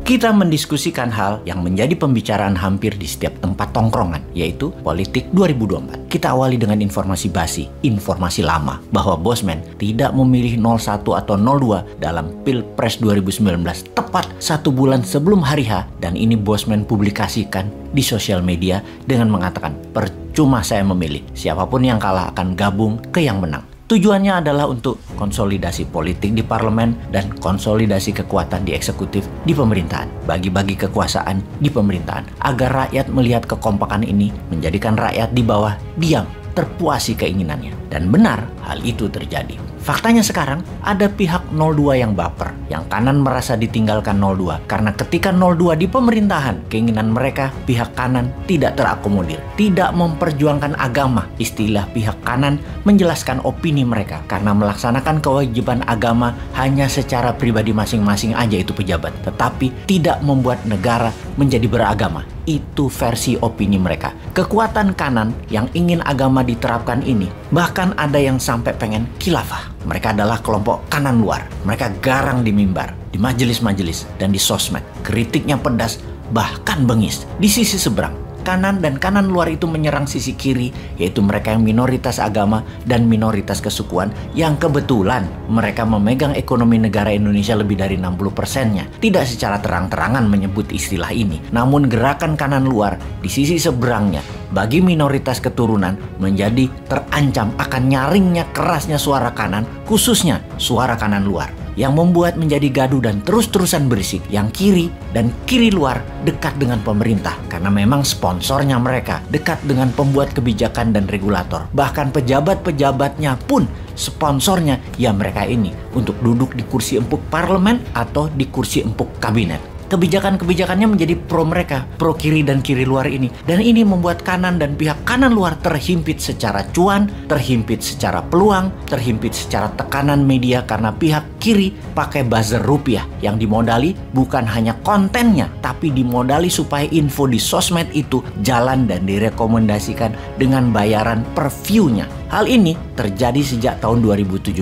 Kita mendiskusikan hal yang menjadi pembicaraan hampir di setiap tempat tongkrongan, yaitu politik 2024. Kita awali dengan informasi basi, informasi lama, bahwa Bosman tidak memilih 01 atau 02 dalam Pilpres 2019 tepat 1 bulan sebelum hari H, dan ini Bosman publikasikan di sosial media dengan mengatakan, percuma saya memilih, siapapun yang kalah akan gabung ke yang menang. Tujuannya adalah untuk konsolidasi politik di parlemen dan konsolidasi kekuatan di eksekutif di pemerintahan. Bagi-bagi kekuasaan di pemerintahan agar rakyat melihat kekompakan ini menjadikan rakyat di bawah diam, terpuasi keinginannya. Dan benar hal itu terjadi. Faktanya sekarang ada pihak 02 yang baper, yang kanan merasa ditinggalkan 02 karena ketika 02 di pemerintahan, keinginan mereka pihak kanan tidak terakomodir, tidak memperjuangkan agama. Istilah pihak kanan menjelaskan opini mereka karena melaksanakan kewajiban agama hanya secara pribadi masing-masing aja itu pejabat, tetapi tidak membuat negara menjadi beragama. Itu versi opini mereka. Kekuatan kanan yang ingin agama diterapkan ini, bahkan ada yang sampai pengen khilafah. Mereka adalah kelompok kanan luar. Mereka garang di mimbar, di majelis-majelis, dan di sosmed. Kritiknya pedas, bahkan bengis. Di sisi seberang, kanan dan kanan luar itu menyerang sisi kiri, yaitu mereka yang minoritas agama dan minoritas kesukuan, yang kebetulan mereka memegang ekonomi negara Indonesia lebih dari 60%-nya. Tidak secara terang-terangan menyebut istilah ini, namun gerakan kanan luar di sisi seberangnya bagi minoritas keturunan menjadi terancam akan nyaringnya kerasnya suara kanan, khususnya suara kanan luar, yang membuat menjadi gaduh dan terus-terusan berisik. Yang kiri dan kiri luar dekat dengan pemerintah karena memang sponsornya mereka, dekat dengan pembuat kebijakan dan regulator. Bahkan pejabat-pejabatnya pun sponsornya ya mereka ini untuk duduk di kursi empuk parlemen atau di kursi empuk kabinet. Kebijakan-kebijakannya menjadi pro mereka, pro kiri dan kiri luar ini. Dan ini membuat kanan dan pihak kanan luar terhimpit secara cuan, terhimpit secara peluang, terhimpit secara tekanan media karena pihak kiri pakai buzzer rupiah yang dimodali bukan hanya kontennya, tapi dimodali supaya info di sosmed itu jalan dan direkomendasikan dengan bayaran per view-nya. Hal ini terjadi sejak tahun 2017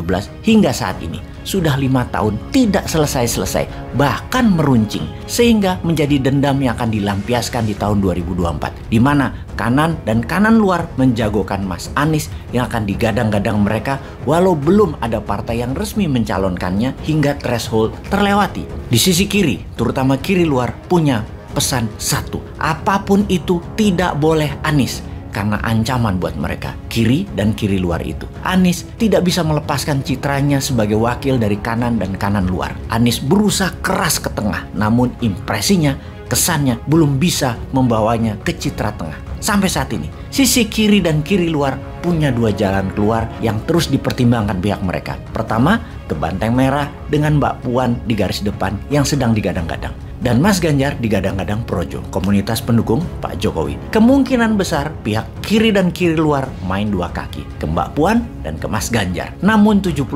hingga saat ini. Sudah 5 tahun tidak selesai-selesai, bahkan meruncing, sehingga menjadi dendam yang akan dilampiaskan di tahun 2024, di mana kanan dan kanan luar menjagokan Mas Anies yang akan digadang-gadang mereka walau belum ada partai yang resmi mencalonkannya hingga threshold terlewati. Di sisi kiri, terutama kiri luar, punya pesan satu, apapun itu tidak boleh Anies. Karena ancaman buat mereka, kiri dan kiri luar itu. Anies tidak bisa melepaskan citranya sebagai wakil dari kanan dan kanan luar. Anies berusaha keras ke tengah, namun impresinya, kesannya belum bisa membawanya ke citra tengah. Sampai saat ini, sisi kiri dan kiri luar punya 2 jalan keluar yang terus dipertimbangkan pihak mereka. Pertama, ke Banteng Merah dengan Mbak Puan di garis depan yang sedang digadang-gadang. Dan Mas Ganjar digadang-gadang Projo, komunitas pendukung Pak Jokowi. Kemungkinan besar pihak kiri dan kiri luar main 2 kaki, ke Mbak Puan dan ke Mas Ganjar. Namun 70%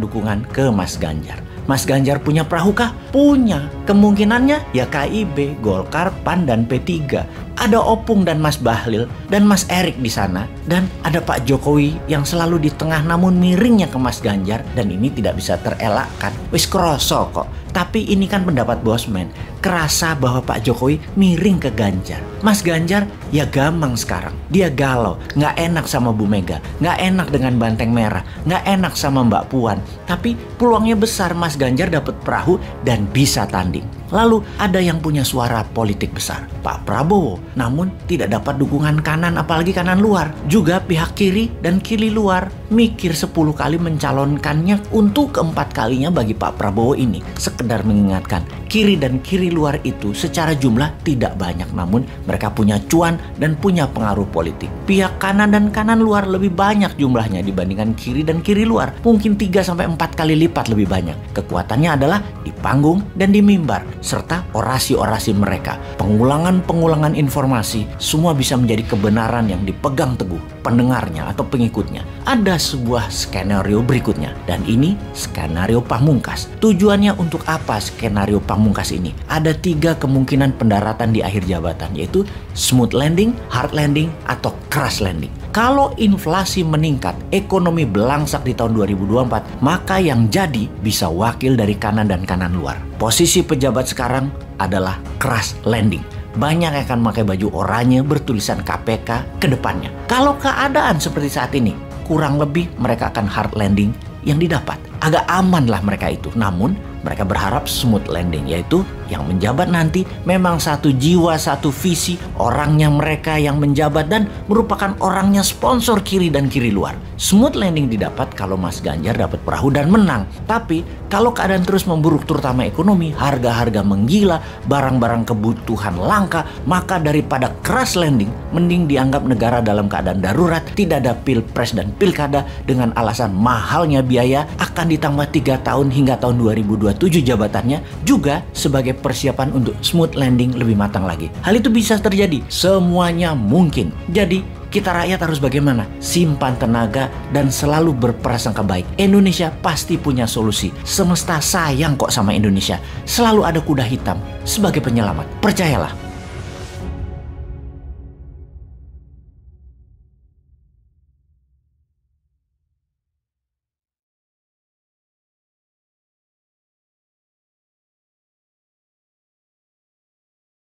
dukungan ke Mas Ganjar. Mas Ganjar punya perahu kah? Punya. Kemungkinannya ya KIB, Golkar, PAN, dan P3. Ada Opung dan Mas Bahlil dan Mas Erik di sana. Dan ada Pak Jokowi yang selalu di tengah namun miringnya ke Mas Ganjar. Dan ini tidak bisa terelakkan. Wis kroso kok. Tapi ini kan pendapat Bosman. Kerasa bahwa Pak Jokowi miring ke Ganjar. Mas Ganjar ya gamang sekarang. Dia galau. Nggak enak sama Bu Mega. Nggak enak dengan Banteng Merah. Nggak enak sama Mbak Puan. Tapi peluangnya besar Mas Ganjar dapat perahu dan bisa tanding. Lalu ada yang punya suara politik besar, Pak Prabowo, namun tidak dapat dukungan kanan apalagi kanan luar. Juga pihak kiri dan kiri luar mikir 10 kali mencalonkannya untuk keempat kalinya bagi Pak Prabowo ini. Sekedar mengingatkan, kiri dan kiri luar itu secara jumlah tidak banyak, namun mereka punya cuan dan punya pengaruh politik. Pihak kanan dan kanan luar lebih banyak jumlahnya dibandingkan kiri dan kiri luar. Mungkin 3-4 kali lipat lebih banyak. Kekuatannya adalah di panggung dan di mimbar, serta orasi-orasi mereka. Pengulangan-pengulangan informasi semua bisa menjadi kebenaran yang dipegang teguh pendengarnya atau pengikutnya. Ada sebuah skenario berikutnya, dan ini skenario pamungkas. Tujuannya untuk apa skenario pamungkas? pamungkas ini. Ada 3 kemungkinan pendaratan di akhir jabatan, yaitu smooth landing, hard landing, atau crash landing. Kalau inflasi meningkat, ekonomi belangsak di tahun 2024, maka yang jadi bisa wakil dari kanan dan kanan luar. Posisi pejabat sekarang adalah crash landing. Banyak yang akan pakai baju oranye bertulisan KPK ke depannya. Kalau keadaan seperti saat ini, kurang lebih mereka akan hard landing yang didapat. Agak aman lah mereka itu. Namun, mereka berharap smooth landing, yaitu yang menjabat nanti memang satu jiwa, satu visi, orangnya mereka yang menjabat dan merupakan orangnya sponsor kiri dan kiri luar. Smooth landing didapat kalau Mas Ganjar dapat perahu dan menang. Tapi kalau keadaan terus memburuk terutama ekonomi, harga-harga menggila, barang-barang kebutuhan langka, maka daripada crash landing, mending dianggap negara dalam keadaan darurat, tidak ada pilpres dan pilkada dengan alasan mahalnya biaya, akan ditambah 3 tahun hingga tahun 2027 jabatannya, juga sebagai persiapan untuk smooth landing lebih matang lagi. Hal itu bisa terjadi, semuanya mungkin. Jadi kita rakyat harus bagaimana? Simpan tenaga dan selalu berprasangka baik. Indonesia pasti punya solusi. Semesta sayang kok sama Indonesia. Selalu ada kuda hitam sebagai penyelamat. Percayalah.